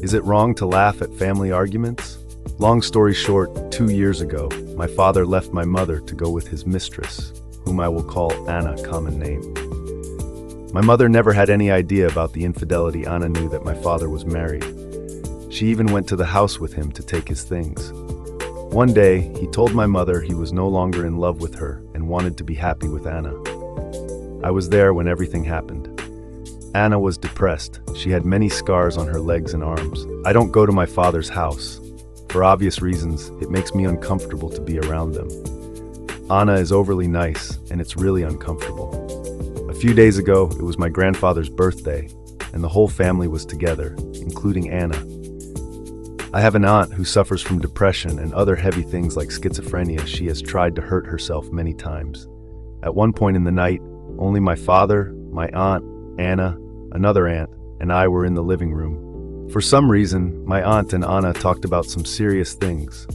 Is it wrong to laugh at family arguments? Long story short, 2 years ago, my father left my mother to go with his mistress, whom I will call Anna, common name. My mother never had any idea about the infidelity. Anna knew that my father was married. She even went to the house with him to take his things. One day, he told my mother he was no longer in love with her and wanted to be happy with Anna. I was there when everything happened. Anna was depressed. She had many scars on her legs and arms. I don't go to my father's house. For obvious reasons, it makes me uncomfortable to be around them. Anna is overly nice, and it's really uncomfortable. A few days ago, it was my grandfather's birthday, and the whole family was together, including Anna. I have an aunt who suffers from depression and other heavy things like schizophrenia. She has tried to hurt herself many times. At one point in the night, only my father, my aunt, Anna, another aunt, and I were in the living room. For some reason, my aunt and Anna talked about some serious things.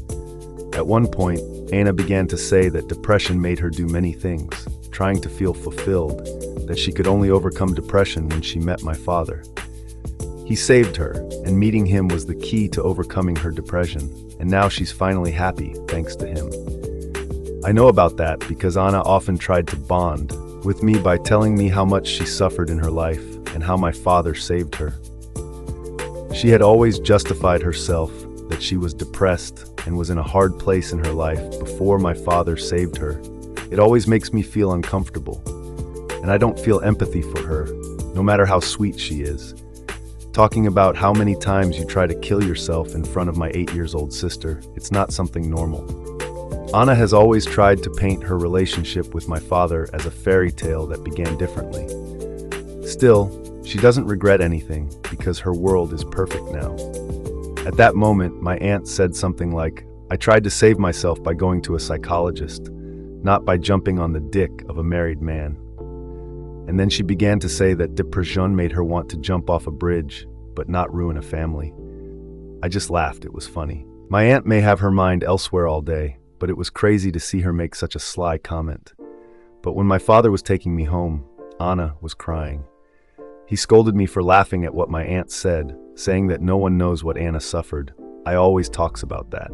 At one point, Anna began to say that depression made her do many things, trying to feel fulfilled, that she could only overcome depression when she met my father. He saved her, and meeting him was the key to overcoming her depression, and now she's finally happy thanks to him. I know about that because Anna often tried to bond with me by telling me how much she suffered in her life and how my father saved her. She had always justified herself that she was depressed and was in a hard place in her life before my father saved her. It always makes me feel uncomfortable, and I don't feel empathy for her, no matter how sweet she is. Talking about how many times you try to kill yourself in front of my 8-year-old sister, it's not something normal. Anna has always tried to paint her relationship with my father as a fairy tale that began differently. Still, she doesn't regret anything because her world is perfect now. At that moment, my aunt said something like, "I tried to save myself by going to a psychologist, not by jumping on the dick of a married man." And then she began to say that depression made her want to jump off a bridge, but not ruin a family. I just laughed. It was funny. My aunt may have her mind elsewhere all day, but it was crazy to see her make such a sly comment. But when my father was taking me home, Anna was crying. He scolded me for laughing at what my aunt said, saying that no one knows what Anna suffered. I always talks about that.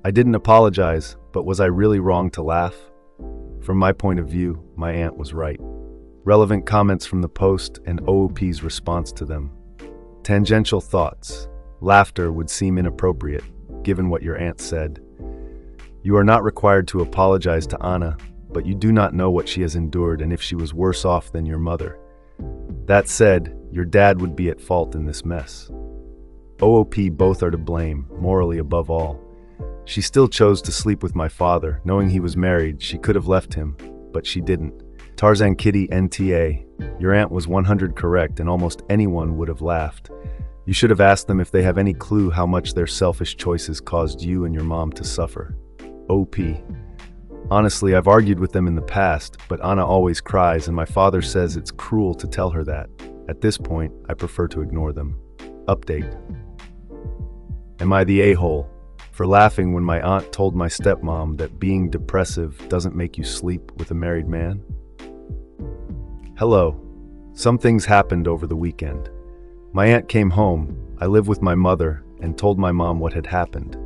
I didn't apologize, but was I really wrong to laugh? From my point of view, my aunt was right. Relevant comments from the post and OOP's response to them. Tangential thoughts. Laughter would seem inappropriate, given what your aunt said. You are not required to apologize to Anna, but you do not know what she has endured and if she was worse off than your mother. That said, your dad would be at fault in this mess. OOP both are to blame, morally above all. She still chose to sleep with my father, knowing he was married. She could have left him, but she didn't. Tarzan Kitty NTA, your aunt was 100 correct and almost anyone would have laughed. You should have asked them if they have any clue how much their selfish choices caused you and your mom to suffer. OP. Honestly, I've argued with them in the past, but Anna always cries and my father says it's cruel to tell her that. At this point, I prefer to ignore them. Update. Am I the a-hole for laughing when my aunt told my stepmom that being depressive doesn't make you sleep with a married man? Hello. Some things happened over the weekend. My aunt came home, I live with my mother, and told my mom what had happened.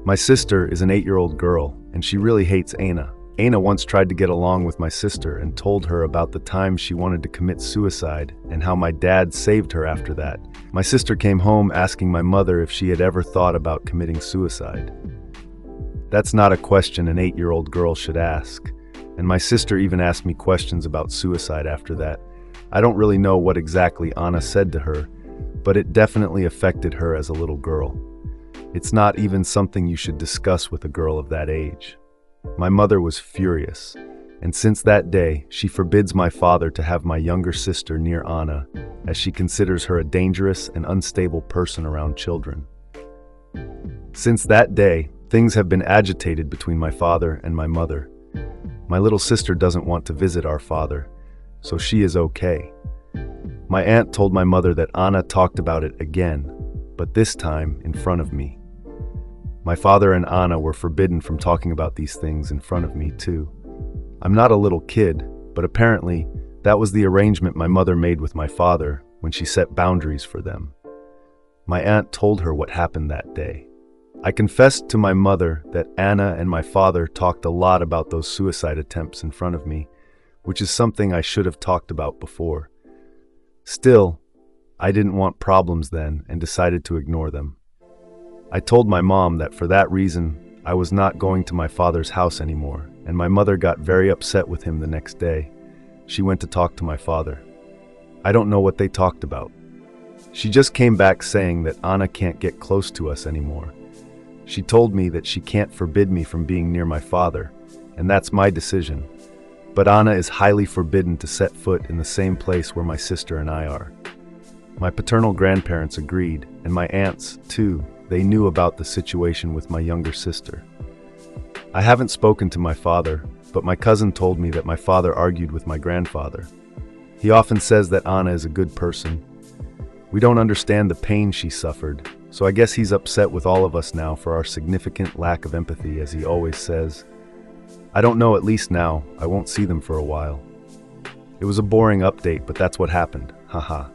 My sister is an 8-year-old girl, and she really hates Anna. Anna once tried to get along with my sister and told her about the time she wanted to commit suicide and how my dad saved her after that. My sister came home asking my mother if she had ever thought about committing suicide. That's not a question an 8-year-old girl should ask. And my sister even asked me questions about suicide after that. I don't really know what exactly Anna said to her, but it definitely affected her as a little girl. It's not even something you should discuss with a girl of that age. My mother was furious, and since that day, she forbids my father to have my younger sister near Anna, as she considers her a dangerous and unstable person around children. Since that day, things have been agitated between my father and my mother. My little sister doesn't want to visit our father, so she is okay. My aunt told my mother that Anna talked about it again, but this time in front of me. My father and Anna were forbidden from talking about these things in front of me too. I'm not a little kid, but apparently that was the arrangement my mother made with my father when she set boundaries for them. My aunt told her what happened that day. I confessed to my mother that Anna and my father talked a lot about those suicide attempts in front of me, which is something I should have talked about before. Still, I didn't want problems then and decided to ignore them. I told my mom that for that reason, I was not going to my father's house anymore, and my mother got very upset with him the next day. She went to talk to my father. I don't know what they talked about. She just came back saying that Anna can't get close to us anymore. She told me that she can't forbid me from being near my father, and that's my decision. But Anna is highly forbidden to set foot in the same place where my sister and I are. My paternal grandparents agreed, and my aunts, too. They knew about the situation with my younger sister. I haven't spoken to my father, but my cousin told me that my father argued with my grandfather. He often says that Anna is a good person. We don't understand the pain she suffered, so I guess he's upset with all of us now for our significant lack of empathy, as he always says. I don't know, at least now, I won't see them for a while. It was a boring update, but that's what happened, haha.